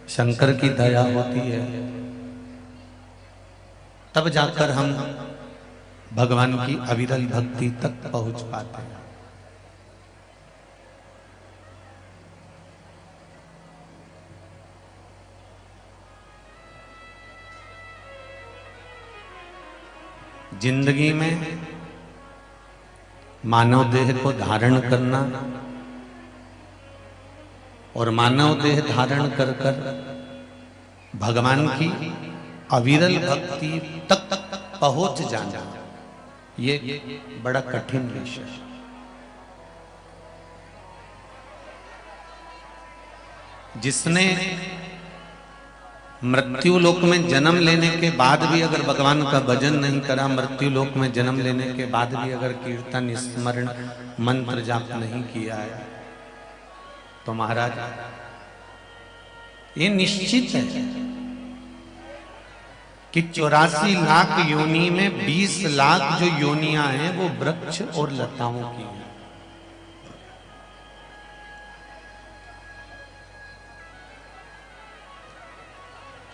शंकर की दया होती है, तब जाकर हम भगवान की अविरल भक्ति तक पहुंच पाते हैं। जिंदगी में मानव देह को धारण करना और मानव देह धारण कर कर भगवान की अविरल भक्ति तक पहुंच जाना, ये बड़ा कठिन विषय है। जिसने मृत्यु लोक में जन्म लेने के बाद भी अगर भगवान का भजन नहीं करा, मृत्यु लोक में जन्म लेने के बाद भी अगर कीर्तन स्मरण मंत्र जाप नहीं किया है, तो महाराज ये निश्चित है कि 84 लाख योनि में 20 लाख जो योनियां हैं वो वृक्ष और लताओं की हैं।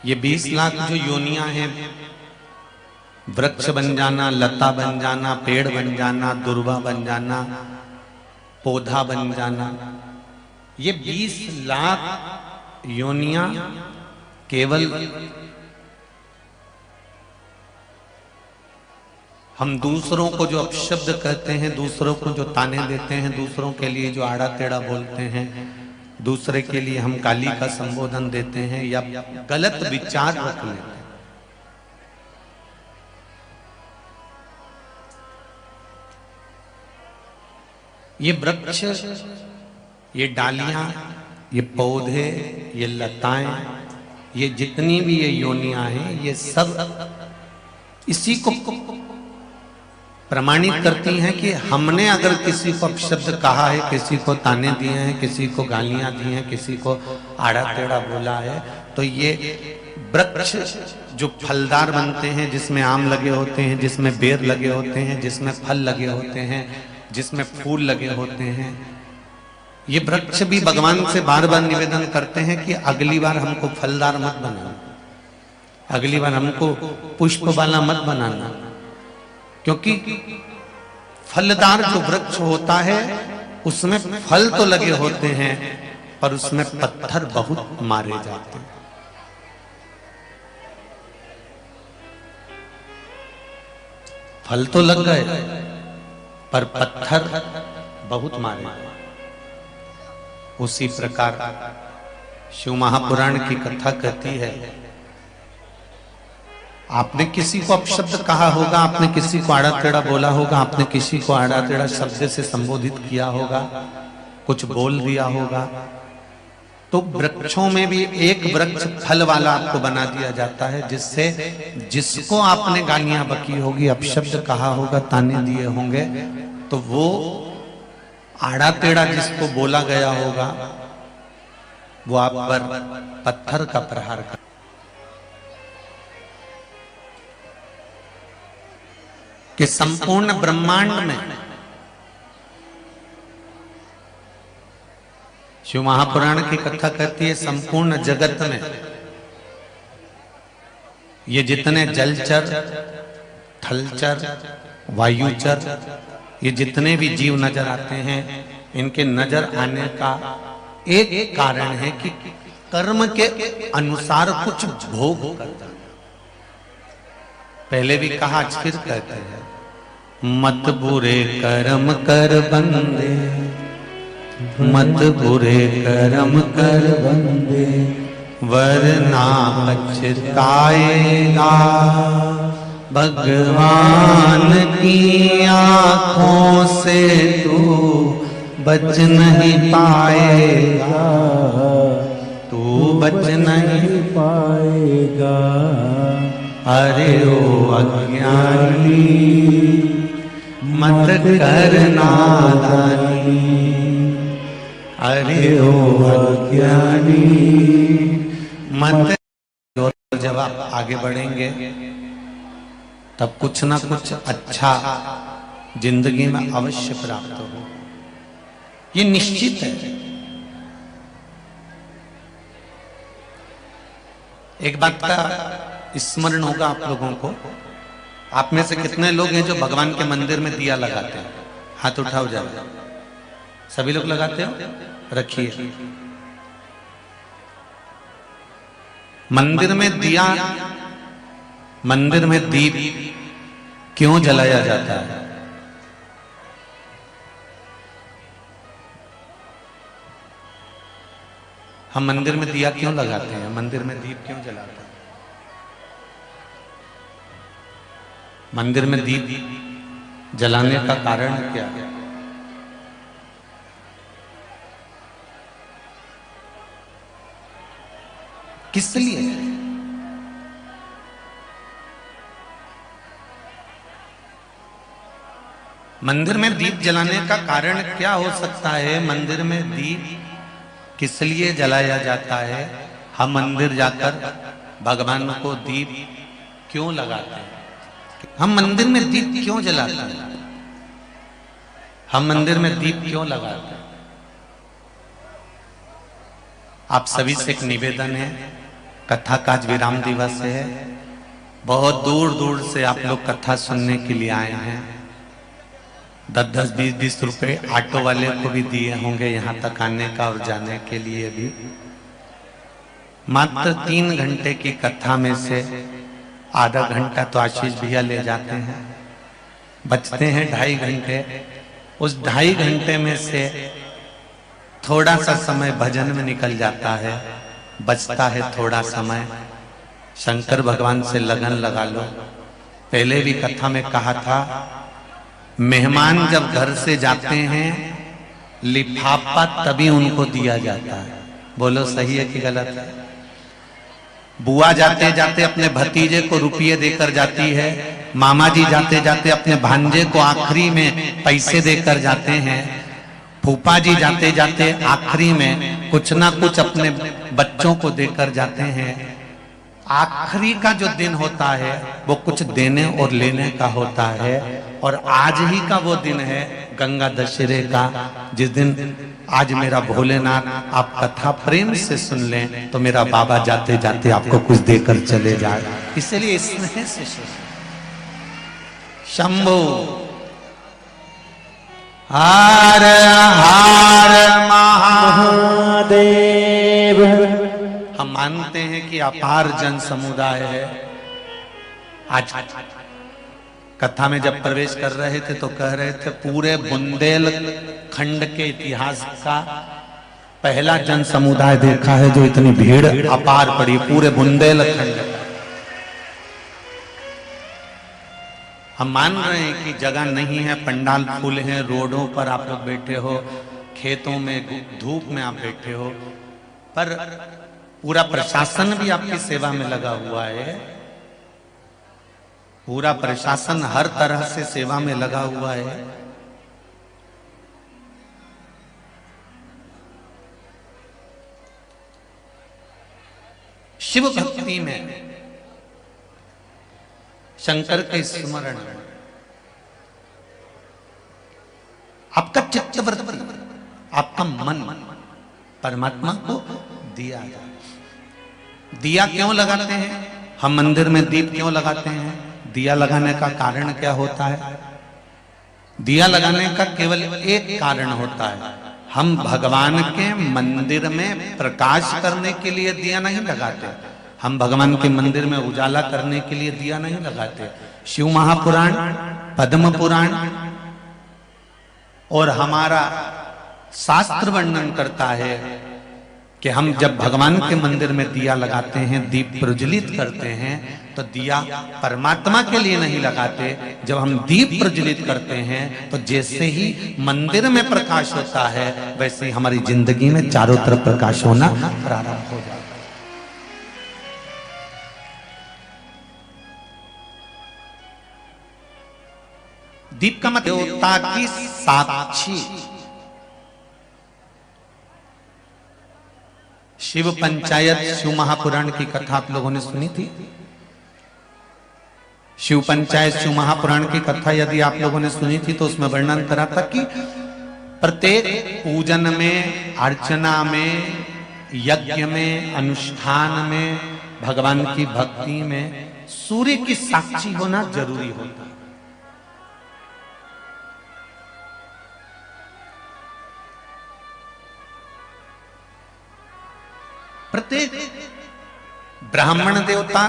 ये 20 लाख जो योनियां हैं, वृक्ष बन जाना, लता बन जाना, पेड़ बन जाना, दुर्वा बन जाना, पौधा बन जाना, ये 20 लाख योनियां केवल हम दूसरों को जो अपशब्द कहते हैं, दूसरों को जो ताने देते हैं, दूसरों के लिए जो आड़ा टेढ़ा बोलते हैं, दूसरे के लिए हम काली का संबोधन देते हैं या गलत विचार रख लेते हैं, ये वृक्ष, ये डालियां, ये पौधे, ये लताएं, ये जितनी भी ये योनियां हैं, ये सब इसी को प्रमाणित करती हैं कि हमने अगर किसी को अपशब्द कहा है, किसी को ताने दिए हैं, किसी को गालियां दी हैं, किसी को आड़ा टेढ़ा बोला है, तो ये वृक्ष जो फलदार बनते हैं, जिसमें आम लगे होते हैं, जिसमें बेर लगे होते हैं, जिसमें फल लगे होते हैं, जिसमें फूल लगे होते हैं, ये वृक्ष भी भगवान से बार बार निवेदन करते हैं कि अगली बार हमको फलदार मत बनाना, अगली बार हमको पुष्प वाला मत बनाना, क्योंकि फलदार जो वृक्ष होता है उसमें फल तो लगे होते हैं पर उसमें पत्थर बहुत मारे जाते हैं। फल तो लग गए पर पत्थर बहुत मारे। उसी प्रकार शिव महापुराण की कथा कहती है, आपने किसी को अपशब्द कहा होगा, आपने किसी को आड़ा टेढ़ा बोला होगा, आपने किसी को आड़ा टेढ़ा शब्द से संबोधित किया होगा, कुछ बोल दिया होगा, तो वृक्षों में भी एक वृक्ष फल वाला आपको बना दिया जाता है, जिससे जिसको आपने गालियां बकी होगी, अपशब्द कहा होगा, ताने दिए होंगे, तो वो आड़ा टेढ़ा जिसको बोला गया होगा वो आप पर पत्थर का प्रहार कर। कि संपूर्ण ब्रह्मांड में शिव महापुराण की कथा कहती है, संपूर्ण जगत में ये जितने जलचर, थलचर, वायुचर, ये जितने भी जीव नजर आते हैं, इनके नजर आने का एक कारण है कि कर्म के अनुसार कुछ भोग करता है। पहले भी कहा, आज फिर कहते हैं, मत बुरे कर्म कर बंदे, मत बुरे कर्म कर बंदे, वरना पछताएगा, भगवान की आंखों से तू बच नहीं पाएगा, तू बच नहीं पाएगा। अरे ओ अज्ञानी मत कर नादानी, अरे ओ अज्ञानी मत। जब आप आगे बढ़ेंगे तब कुछ ना कुछ अच्छा जिंदगी में अवश्य प्राप्त हो, ये निश्चित है। एक बात का स्मरण होगा आप लोगों को, आप में से कितने लोग हैं जो भगवान के मंदिर में दिया लगाते हैं? हाथ उठाओ जरा। सभी लोग लगाते हो? रखिए। मंदिर में दिया, मंदिर में दीप क्यों जलाया जाता है? हम मंदिर में दिया क्यों लगाते हैं? मंदिर में दीप क्यों जलाते हैं? मंदिर में दीप जलाने का कारण क्या है? किस लिए? मंदिर में दीप जलाने का कारण क्या हो सकता है? मंदिर में दीप किस लिए जलाया जाता है? हम मंदिर जाकर भगवान को दीप क्यों लगाते हैं? हम मंदिर में दीप क्यों जलाते हैं? हम मंदिर में दीप क्यों लगाते हैं? आप सभी से एक निवेदन है, कथा का आज विराम दिवस है, बहुत दूर दूर से आप लोग कथा सुनने के लिए आए हैं। 10-10, 20-20 रुपए ऑटो वाले को भी दिए होंगे यहाँ तक आने का और जाने के लिए भी। मात्र 3 घंटे की कथा में से आधा घंटा तो आशीष भैया ले जाते हैं, बचते हैं 2.5 घंटे। उस 2.5 घंटे में से थोड़ा सा समय भजन में निकल जाता है, बचता है थोड़ा समय। शंकर भगवान से लगन लगा लो। पहले भी कथा में कहा था, मेहमान जब घर से जाते हैं लिफाफा तभी उनको दिया जाता है। बोलो सही है कि गलत है? बुआ जाते जाते अपने भतीजे को रुपये देकर जाती है, मामा जी जाते जाते अपने भांजे को आखिरी में पैसे देकर जाते हैं, फूफा जी जाते जाते आखिरी में कुछ ना कुछ अपने बच्चों को देकर जाते हैं। आखिरी का जो दिन होता है वो कुछ देने और लेने का होता है। और आज ही का वो दिन है गंगा दशहरे का, जिस दिन आज मेरा भोलेनाथ आप कथा प्रेम से सुन लें तो मेरा बाबा जाते जाते आपको कुछ देकर चले जाए। इसलिए स्नेह से शंभो हर हर महादेव। हम मानते हैं कि अपार जन समुदाय है। आज कथा में जब प्रवेश कर रहे थे तो कह रहे थे पूरे बुंदेलखंड के इतिहास का पहला जन समुदाय देखा है जो इतनी भीड़ अपार पड़ी पूरे बुंदेलखंड। हम मान रहे हैं कि जगह नहीं है, पंडाल फूल हैं, रोडों पर आप लोग बैठे हो, खेतों में धूप में आप बैठे हो, पर पूरा प्रशासन भी आपकी सेवा में लगा हुआ है। पूरा प्रशासन हर तरह से सेवा में लगा हुआ है। शिव भक्ति में शंकर के स्मरण आपका चित्तवृत्ति, आपका मन परमात्मा को दिया जाए। दिया क्यों लगाते हैं? हम मंदिर में दीप क्यों लगाते हैं? दिया लगाने का कारण क्या होता है? दिया लगाने का केवल एक कारण होता है, हम भगवान के मंदिर में प्रकाश करने के लिए दिया नहीं लगाते। हम भगवान के मंदिर में उजाला करने के लिए दिया नहीं लगाते। शिव महापुराण, पद्म पुराण और हमारा शास्त्र वर्णन करता है कि हम जब भगवान के मंदिर में दिया लगाते हैं, दीप प्रज्वलित करते हैं, तो दिया परमात्मा के लिए नहीं लगाते। जब हम दीप प्रज्वलित करते हैं तो जैसे ही मंदिर में प्रकाश होता है वैसे ही हमारी जिंदगी में चारों तरफ प्रकाश होना प्रारंभ हो जाता है। दीप का मतलब देवता की साक्षी। शिव पंचायत, शिव महापुराण की कथा आप लोगों ने सुनी थी। शिव पंचायत, शिव महापुराण की कथा यदि आप लोगों ने सुनी थी तो उसमें वर्णन करा था कि प्रत्येक पूजन में, अर्चना में, यज्ञ में, अनुष्ठान में भगवान की भक्ति में सूर्य की साक्षी होना जरूरी होता है। प्रत्येक ब्राह्मण देवता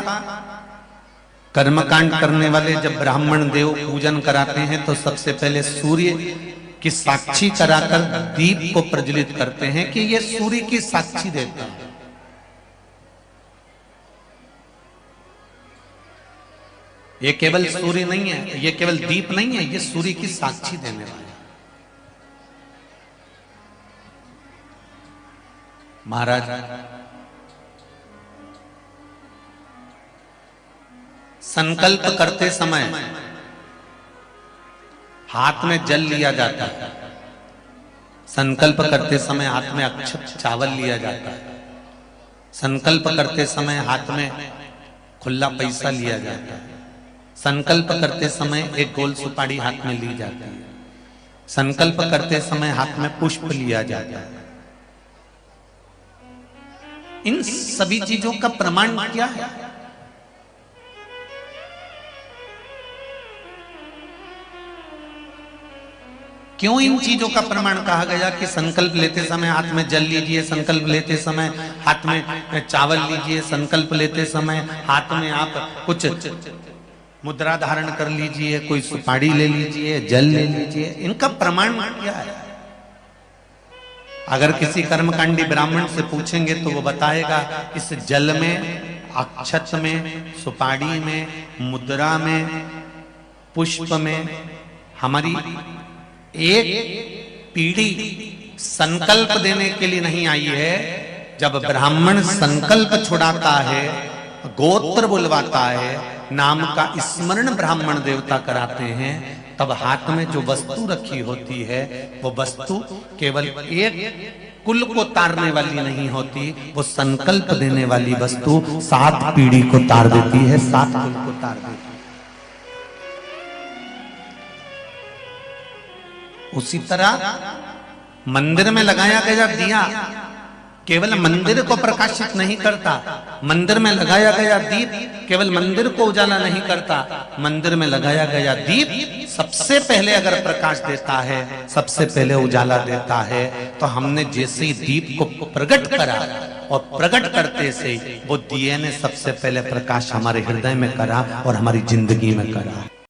कर्मकांड करने वाले जब ब्राह्मण देव पूजन कराते हैं तो सबसे पहले सूर्य की साक्षी कराकर दीप को प्रज्वलित करते हैं कि ये सूर्य की साक्षी देता है। ये केवल सूर्य नहीं है, ये केवल दीप नहीं है, ये सूर्य की साक्षी देने वाला है। महाराज संकल्प करते समय हाथ में जल लिया जाता है, संकल्प करते समय हाथ में अक्षत चावल लिया जाता है, संकल्प करते समय हाथ में खुला पैसा लिया जाता है, संकल्प करते समय एक गोल सुपारी हाथ में ली जाती है, संकल्प करते समय हाथ में पुष्प लिया जाता है। इन सभी चीजों का प्रमाण क्या है? क्यों इन चीजों का प्रमाण कहा गया कि संकल्प लेते समय हाथ में जल लीजिए, संकल्प लेते समय हाथ में चावल लीजिए, संकल्प लेते समय हाथ में आप कुछ मुद्रा धारण कर लीजिए, कोई सुपारी ले लीजिए, जल ले लीजिए, इनका प्रमाण क्या है? अगर किसी कर्मकांडी ब्राह्मण से पूछेंगे तो वो बताएगा इस जल में, अक्षत में, सुपारी में, मुद्रा में, पुष्प में हमारी एक पीढ़ी संकल्प देने के लिए नहीं आई है। जब ब्राह्मण संकल्प छुड़ाता है, गोत्र बुलवाता है, नाम का स्मरण ब्राह्मण देवता कराते हैं, तब हाथ में जो वस्तु रखी होती है वो वस्तु केवल एक कुल को तारने वाली नहीं होती, वो संकल्प देने वाली वस्तु 7 पीढ़ी को तार देती है, 7 कुल को तार देती है। उसी तरह मंदिर में लगाया गया दिया केवल मंदिर को प्रकाशित नहीं करता, मंदिर में लगाया गया दीप केवल मंदिर को उजाला नहीं करता, मंदिर में लगाया गया दीप सबसे पहले अगर प्रकाश देता है, सबसे पहले उजाला देता है। तो हमने जैसे ही दीप को प्रकट करा और प्रकट करते से वो दिए ने सबसे पहले प्रकाश हमारे हृदय में करा और हमारी जिंदगी में करा।